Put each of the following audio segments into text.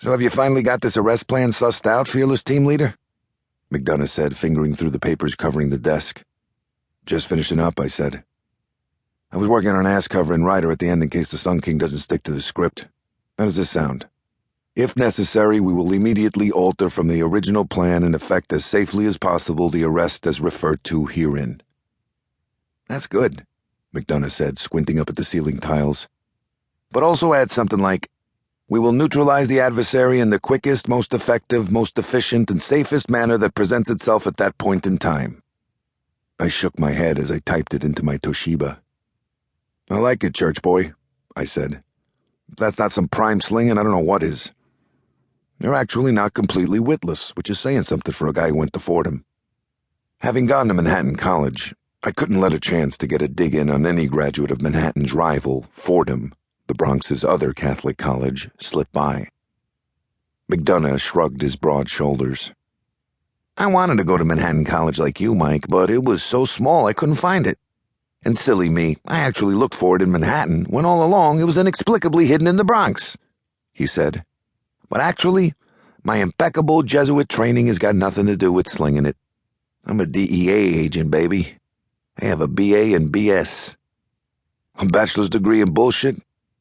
So have you finally got this arrest plan sussed out, fearless team leader? McDonough said, fingering through the papers covering the desk. Just finishing up, I said. I was working on an ass cover and writer at the end in case the Sun King doesn't stick to the script. How does this sound? If necessary, we will immediately alter from the original plan and effect as safely as possible the arrest as referred to herein. That's good, McDonough said, squinting up at the ceiling tiles. But also add something like, we will neutralize the adversary in the quickest, most effective, most efficient, and safest manner that presents itself at that point in time. I shook my head as I typed it into my Toshiba. I like it, church boy, I said. If that's not some prime slinging, I don't know what is. You're actually not completely witless, which is saying something for a guy who went to Fordham. Having gone to Manhattan College, I couldn't let a chance to get a dig in on any graduate of Manhattan's rival, Fordham, the Bronx's other Catholic college, slip by. McDonough shrugged his broad shoulders. I wanted to go to Manhattan College like you, Mike, but it was so small I couldn't find it. And silly me, I actually looked for it in Manhattan, when all along it was inexplicably hidden in the Bronx, he said. But actually, my impeccable Jesuit training has got nothing to do with slinging it. I'm a DEA agent, baby. I have a BA and BS. A bachelor's degree in bullshit?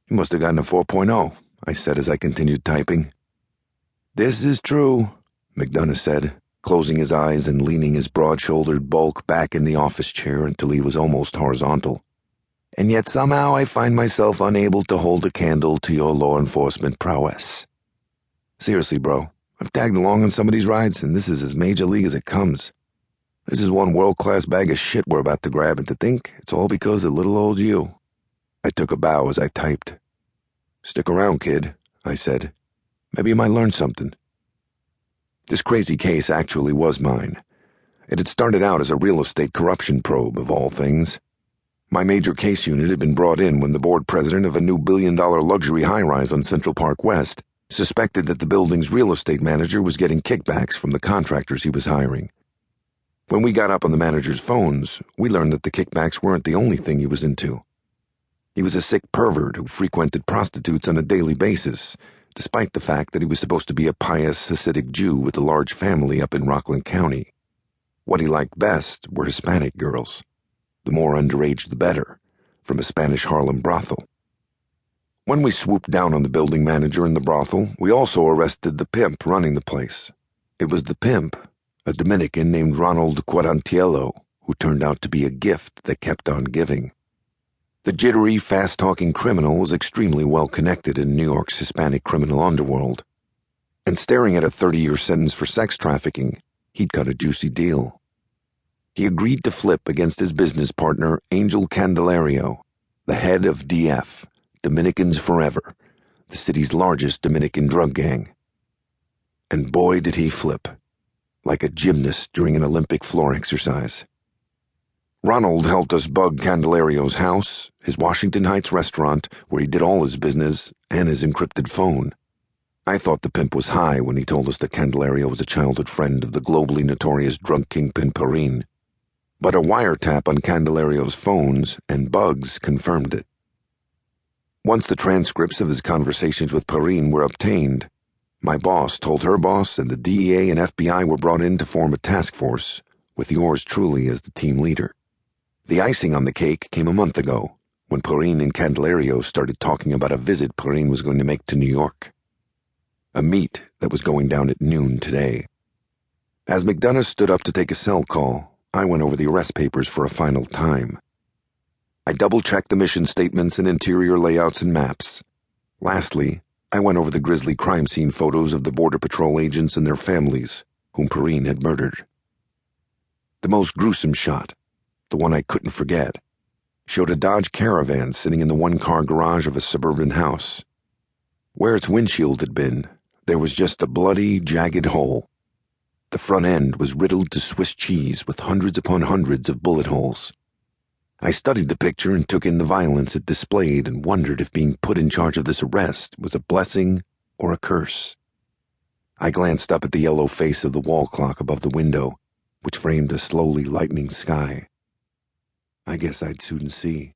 You must have gotten a 4.0, I said as I continued typing. This is true, McDonough said, closing his eyes and leaning his broad-shouldered bulk back in the office chair until he was almost horizontal. And yet somehow I find myself unable to hold a candle to your law enforcement prowess. Seriously, bro, I've tagged along on some of these rides, and this is as major league as it comes. This is one world-class bag of shit we're about to grab, and to think it's all because of little old you. I took a bow as I typed. Stick around, kid, I said. Maybe you might learn something. This crazy case actually was mine. It had started out as a real estate corruption probe, of all things. My major case unit had been brought in when the board president of a new billion-dollar luxury high-rise on Central Park West suspected that the building's real estate manager was getting kickbacks from the contractors he was hiring. When we got up on the manager's phones, we learned that the kickbacks weren't the only thing he was into. He was a sick pervert who frequented prostitutes on a daily basis, despite the fact that he was supposed to be a pious Hasidic Jew with a large family up in Rockland County. What he liked best were Hispanic girls. The more underage the better, from a Spanish Harlem brothel. When we swooped down on the building manager in the brothel, we also arrested the pimp running the place. It was the pimp, a Dominican named Ronald Quarantiello, who turned out to be a gift that kept on giving. The jittery, fast-talking criminal was extremely well-connected in New York's Hispanic criminal underworld. And staring at a 30-year sentence for sex trafficking, he'd cut a juicy deal. He agreed to flip against his business partner, Angel Candelario, the head of DF, Dominicans Forever, the city's largest Dominican drug gang. And boy did he flip, like a gymnast during an Olympic floor exercise. Ronald helped us bug Candelario's house, his Washington Heights restaurant, where he did all his business, and his encrypted phone. I thought the pimp was high when he told us that Candelario was a childhood friend of the globally notorious drug kingpin Perrine. But a wiretap on Candelario's phones and bugs confirmed it. Once the transcripts of his conversations with Perrine were obtained, my boss told her boss and the DEA and FBI were brought in to form a task force, with yours truly as the team leader. The icing on the cake came a month ago, when Perrine and Candelario started talking about a visit Perrine was going to make to New York. A meet that was going down at noon today. As McDonough stood up to take a cell call, I went over the arrest papers for a final time. I double-checked the mission statements and interior layouts and maps. Lastly, I went over the grisly crime scene photos of the Border Patrol agents and their families, whom Perrine had murdered. The most gruesome shot, the one I couldn't forget, showed a Dodge Caravan sitting in the one-car garage of a suburban house. Where its windshield had been, there was just a bloody, jagged hole. The front end was riddled to Swiss cheese with hundreds upon hundreds of bullet holes. I studied the picture and took in the violence it displayed and wondered if being put in charge of this arrest was a blessing or a curse. I glanced up at the yellow face of the wall clock above the window, which framed a slowly lightening sky. I guess I'd soon see.